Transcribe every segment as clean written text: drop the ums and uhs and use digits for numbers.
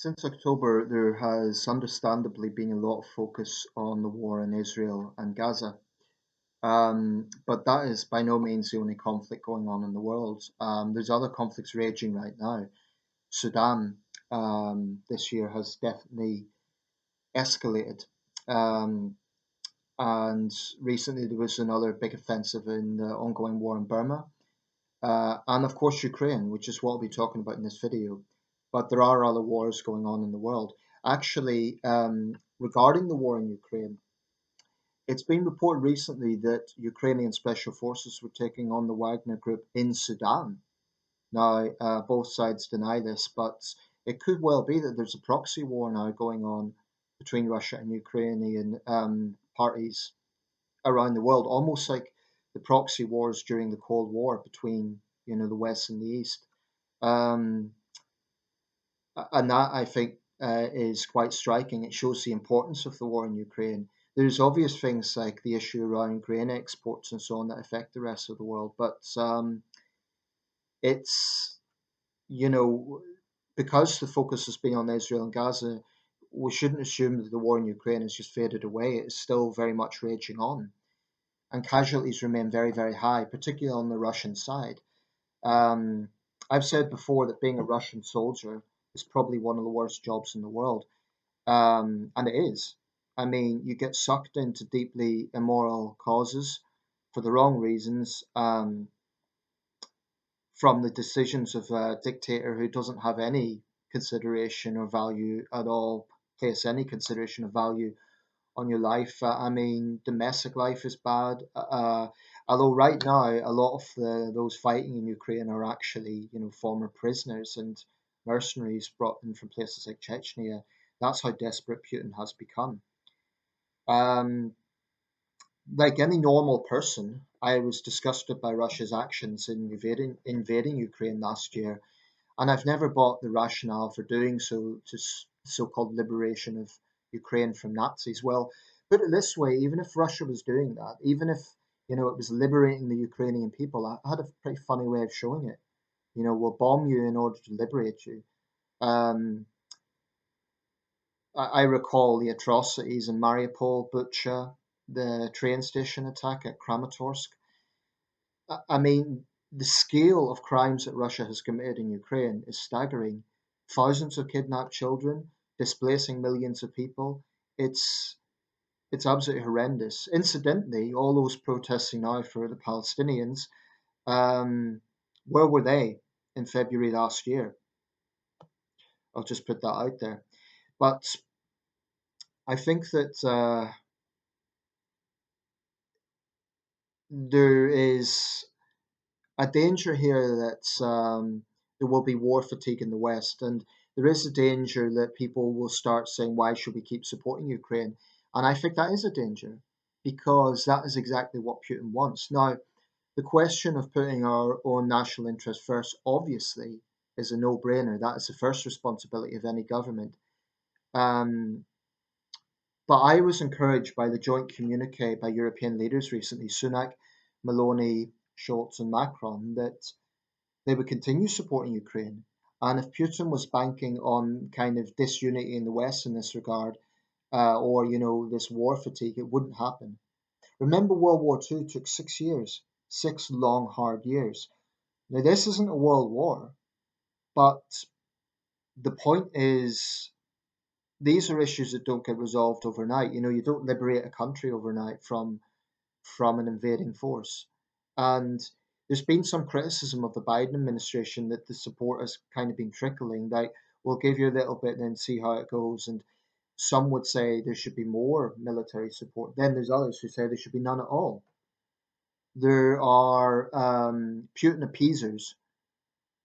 Since October, there has understandably been a lot of focus on the war in Israel and Gaza. But that is by no means the only conflict going on in the world. There's other conflicts raging right now. Sudan this year has definitely escalated. Um, and recently there was another big offensive in the ongoing war in Burma. And of course, Ukraine, which is what we'll be talking about in this video. But there are other wars going on in the world. Actually, regarding the war in Ukraine, it's been reported recently that Ukrainian special forces were taking on the Wagner group in Sudan. Now, both sides deny this, but it could well be that there's a proxy war now going on between Russia and Ukrainian parties around the world, almost like the proxy wars during the Cold War between the West and the East. Um, and that I think is quite striking. It shows the importance of the war in Ukraine. There's obvious things like the issue around grain exports and so on that affect the rest of the world, but it's you know because the focus has been on Israel and Gaza, we shouldn't assume that the war in Ukraine has just faded away. It is still very much raging on, and casualties remain very, very high, particularly on the Russian side. Um, I've said before that being a Russian soldier is probably one of the worst jobs in the world, and it is. I mean, you get sucked into deeply immoral causes for the wrong reasons, from the decisions of a dictator who doesn't have any consideration or value at all, place any consideration of value on your life. I mean, domestic life is bad. Although right now, a lot of those fighting in Ukraine are actually, former prisoners and mercenaries brought in from places like Chechnya. That's how desperate Putin has become. Um, like any normal person, I was disgusted by Russia's actions in invading Ukraine last year, and I've never bought the rationale for doing so to so-called liberation of Ukraine from Nazis. Well, put it this way: even if Russia was doing that, even if it was liberating the Ukrainian people, I had a pretty funny way of showing it. We'll bomb you in order to liberate you. Um, I recall the atrocities in Mariupol, Bucha, the train station attack at Kramatorsk. I mean, the scale of crimes that Russia has committed in Ukraine is staggering. Thousands of kidnapped children, displacing millions of people. It's it's absolutely horrendous. Incidentally, all those protesting now for the Palestinians, um, where were they in February last year? I'll just put that out there. But I think that there is a danger here that there will be war fatigue in the West, and there is a danger that people will start saying, "Why should we keep supporting Ukraine?" And I think that is a danger because that is exactly what Putin wants. Now, the question of putting our own national interest first, obviously, is a no-brainer. That is the first responsibility of any government. Um, but I was encouraged by the joint communique by European leaders recently, Sunak, Meloni, Scholz, and Macron, that they would continue supporting Ukraine. And if Putin was banking on kind of disunity in the West in this regard, or this war fatigue, it wouldn't happen. Remember, World War II took 6 years, 6 long, hard years. Now, this isn't a world war, but the point is these are issues that don't get resolved overnight. You don't liberate a country overnight from an invading force. And there's been some criticism of the Biden administration that the support has kind of been trickling. Like, we'll give you a little bit and then see how it goes. And some would say there should be more military support. Then there's others who say there should be none at all. There are Putin appeasers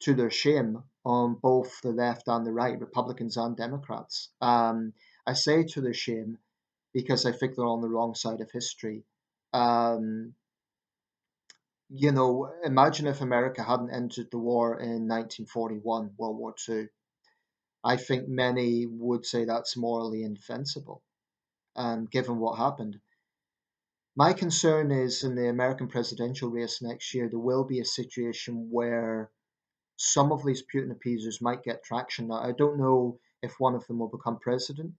to their shame on both the left and the right, Republicans and Democrats. I say to their shame because I think they're on the wrong side of history. Um, Imagine if America hadn't entered the war in 1941, World War II. I think many would say that's morally indefensible, given what happened. My concern is in the American presidential race next year, there will be a situation where some of these Putin appeasers might get traction. Now, I don't know if one of them will become president.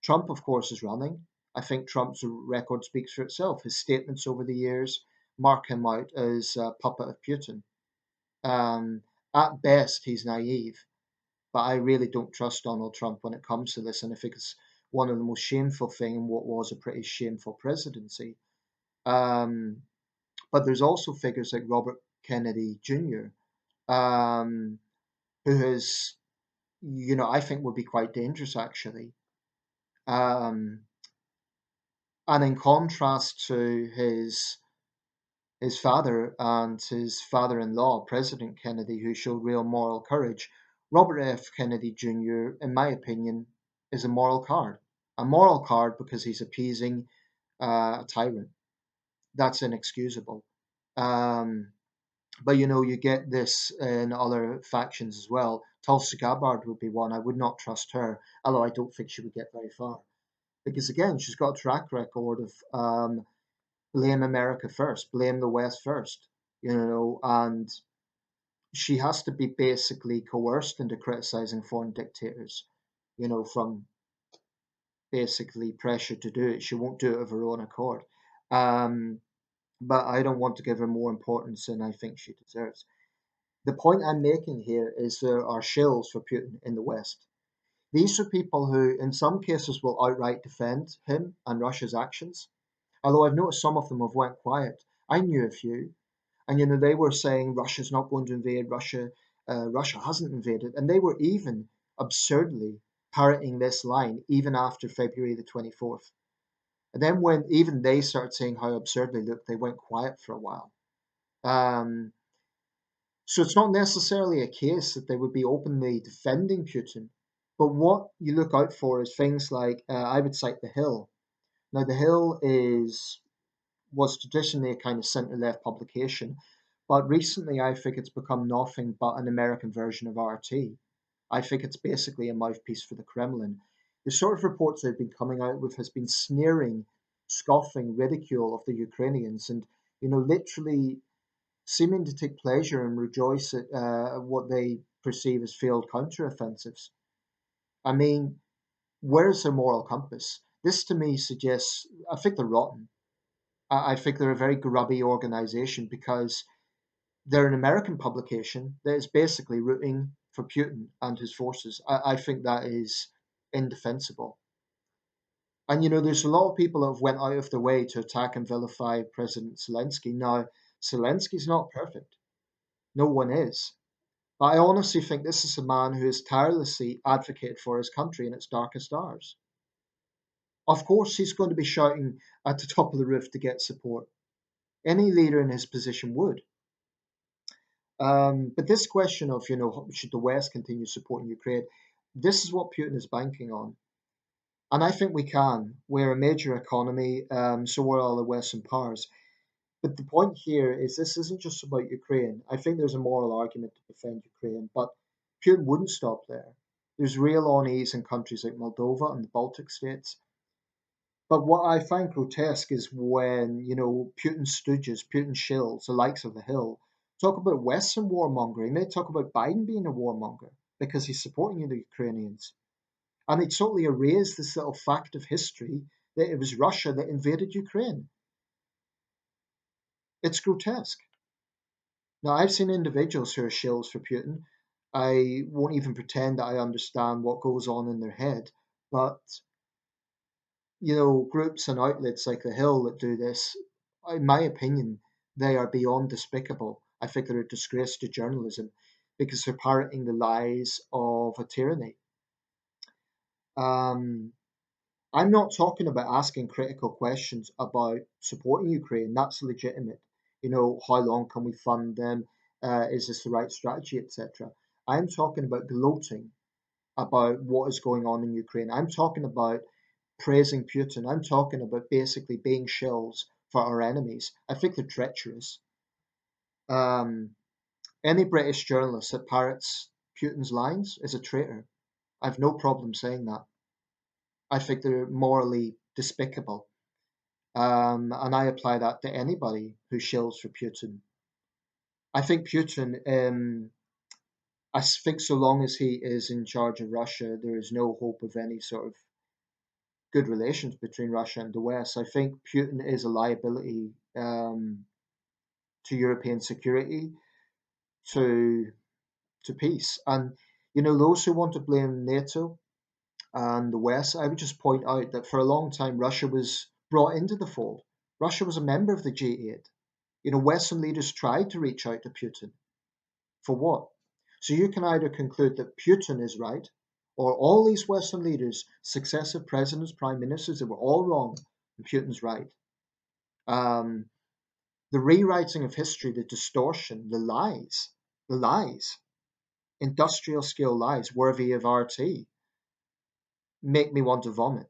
Trump, of course, is running. I think Trump's record speaks for itself. His statements over the years mark him out as a puppet of Putin. Um, at best, he's naive, but I really don't trust Donald Trump when it comes to this, and I think it's one of the most shameful things in what was a pretty shameful presidency. Um, but there's also figures like Robert Kennedy Jr., um, who has, I think would be quite dangerous actually. Um, and in contrast to his father and his father-in-law, President Kennedy, who showed real moral courage, Robert F. Kennedy Jr., in my opinion, is a moral card. A moral card because he's appeasing a tyrant. That's inexcusable. Um, but you get this in other factions as well. Tulsi Gabbard would be one. I would not trust her, although I don't think she would get very far. Because again, she's got a track record of blame America first, blame the West first, and she has to be basically coerced into criticizing foreign dictators, from basically pressure to do it. She won't do it of her own accord. Um, but I don't want to give her more importance than I think she deserves. The point I'm making here is there are shills for Putin in the West. These are people who, in some cases, will outright defend him and Russia's actions. Although I've noticed some of them have went quiet. I knew a few, and they were saying Russia's not going to invade Russia. Russia hasn't invaded, and they were even absurdly parroting this line even after February the 24th. And then when even they started saying how absurd they looked, they went quiet for a while. Um, so it's not necessarily a case that they would be openly defending Putin. But what you look out for is things like I would cite The Hill. Now, The Hill was traditionally a kind of centre left publication, but recently I think it's become nothing but an American version of RT. I think it's basically a mouthpiece for the Kremlin. The sort of reports they've been coming out with has been sneering, scoffing, ridicule of the Ukrainians, and literally seeming to take pleasure and rejoice at what they perceive as failed counteroffensives. I mean, where's their moral compass? This to me suggests I think they're rotten. I think they're a very grubby organization because they're an American publication that is basically rooting for Putin and his forces. I think that is indefensible. And there's a lot of people that have went out of their way to attack and vilify President Zelensky. Now, Zelensky's not perfect. No one is. But I honestly think this is a man who has tirelessly advocated for his country in its darkest hours. Of course, he's going to be shouting at the top of the roof to get support. Any leader in his position would. But this question of, should the West continue supporting Ukraine, this is what Putin is banking on. And I think we can. We're a major economy, so are all the Western powers. But the point here is this isn't just about Ukraine. I think there's a moral argument to defend Ukraine, but Putin wouldn't stop there. There's real unease in countries like Moldova and the Baltic states. But what I find grotesque is when, Putin stooges, Putin shills, the likes of the Hill, talk about Western warmongering. They talk about Biden being a warmonger because he's supporting the Ukrainians. And they totally erase this little fact of history that it was Russia that invaded Ukraine. It's grotesque. Now, I've seen individuals who are shills for Putin. I won't even pretend that I understand what goes on in their head. But, groups and outlets like The Hill that do this, in my opinion, they are beyond despicable. I think they're a disgrace to journalism because they're parroting the lies of a tyranny. Um, I'm not talking about asking critical questions about supporting Ukraine. That's legitimate. How long can we fund them? Is this the right strategy, etc. I'm talking about gloating about what is going on in Ukraine. I'm talking about praising Putin. I'm talking about basically being shells for our enemies. I think they're treacherous. Um, any British journalist that parrots Putin's lines is a traitor. I've no problem saying that. I think they're morally despicable. And I apply that to anybody who shills for Putin. I think Putin I think so long as he is in charge of Russia, there is no hope of any sort of good relations between Russia and the West. I think Putin is a liability to European security, to peace. And those who want to blame NATO and the West, I would just point out that for a long time Russia was brought into the fold. Russia was a member of the G8. Western leaders tried to reach out to Putin. For what? So you can either conclude that Putin is right, or all these Western leaders, successive presidents, prime ministers, they were all wrong, and Putin's right. Um, the rewriting of history, the distortion, the lies, industrial scale lies worthy of RT, make me want to vomit.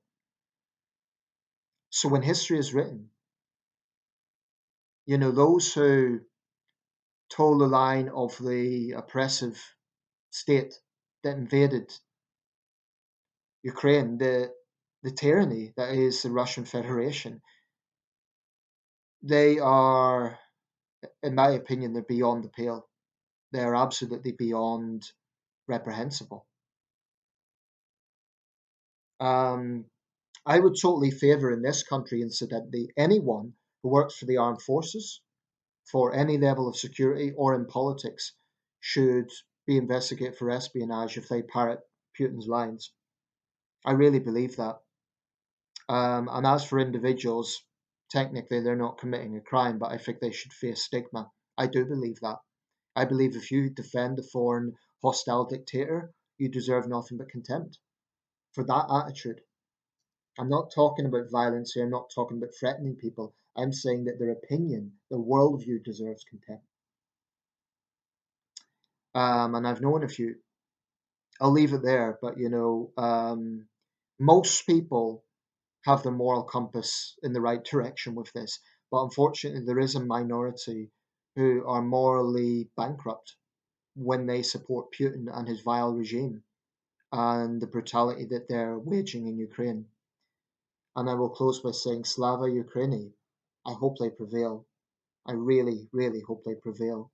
So when history is written, those who toe the line of the oppressive state that invaded Ukraine, the tyranny that is the Russian Federation, they are, in my opinion, they're beyond the pale. They are absolutely beyond reprehensible. Um, I would totally favour in this country, incidentally, anyone who works for the armed forces, for any level of security, or in politics should be investigated for espionage if they parrot Putin's lines. I really believe that. And as for individuals, technically they're not committing a crime, but I think they should face stigma. I do believe that. I believe if you defend a foreign hostile dictator, you deserve nothing but contempt for that attitude. I'm not talking about violence here. I'm not talking about threatening people. I'm saying that their opinion, their worldview deserves contempt. And I've known a few. I'll leave it there. But most people have their moral compass in the right direction with this. But unfortunately, there is a minority who are morally bankrupt when they support Putin and his vile regime and the brutality that they're waging in Ukraine. And I will close by saying, Slava Ukraini. I hope they prevail. I really, really hope they prevail.